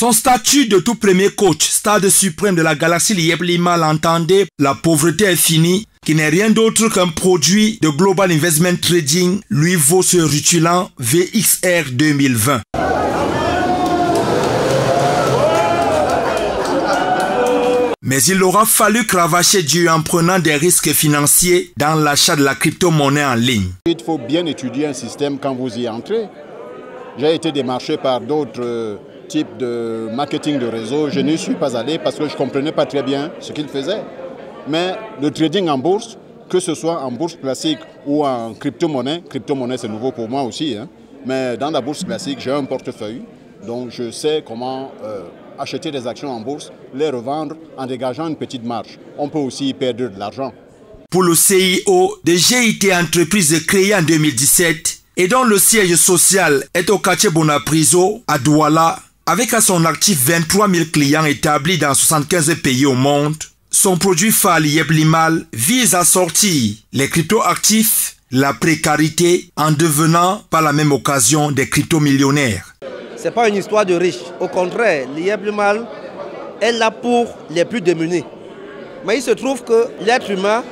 Son statut de tout premier coach, stade suprême de la galaxie Lieb Lima l'entendait, la pauvreté est finie, qui n'est rien d'autre qu'un produit de Global Investment Trading, lui vaut ce rutilant VXR 2020. Mais il aura fallu cravacher Dieu en prenant des risques financiers dans l'achat de la crypto-monnaie en ligne. Il faut bien étudier un système quand vous y entrez. J'ai été démarché par d'autres types de marketing de réseau. Je n'y suis pas allé parce que je ne comprenais pas très bien ce qu'ils faisaient. Mais le trading en bourse, que ce soit en bourse classique ou en crypto-monnaie c'est nouveau pour moi aussi, hein. Mais dans la bourse classique, j'ai un portefeuille, donc je sais comment acheter des actions en bourse, les revendre en dégageant une petite marge. On peut aussi y perdre de l'argent. Pour le CIO de GIT Entreprise créée en 2017 et dont le siège social est au quartier Bonapriso à Douala, avec à son actif 23 000 clients établis dans 75 pays au monde, son produit phare Lieb Lima vise à sortir les crypto-actifs, la précarité en devenant par la même occasion des crypto-millionnaires. Ce n'est pas une histoire de riches. Au contraire, Lieb Lima est là pour les plus démunis. Mais il se trouve que l'être humain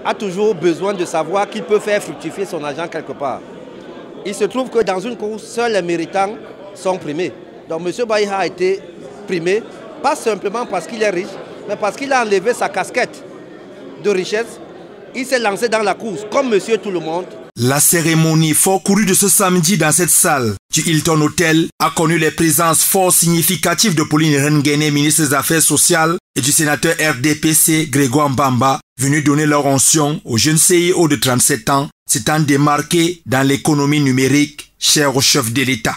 a toujours besoin de savoir qu'il peut faire fructifier son argent quelque part. Il se trouve que dans une course, seuls les méritants sont primés. Donc M. Baïha a été primé, pas simplement parce qu'il est riche, mais parce qu'il a enlevé sa casquette de richesse. Il s'est lancé dans la course, comme monsieur tout le monde. La cérémonie fort courue de ce samedi dans cette salle du Hilton Hotel a connu les présences fort significatives de Pauline Rengene, ministre des Affaires sociales, et du sénateur RDPC Grégoire Mbamba, venus donner leur onction au jeune CIO de 37 ans, s'étant démarqué dans l'économie numérique, cher au chef de l'État.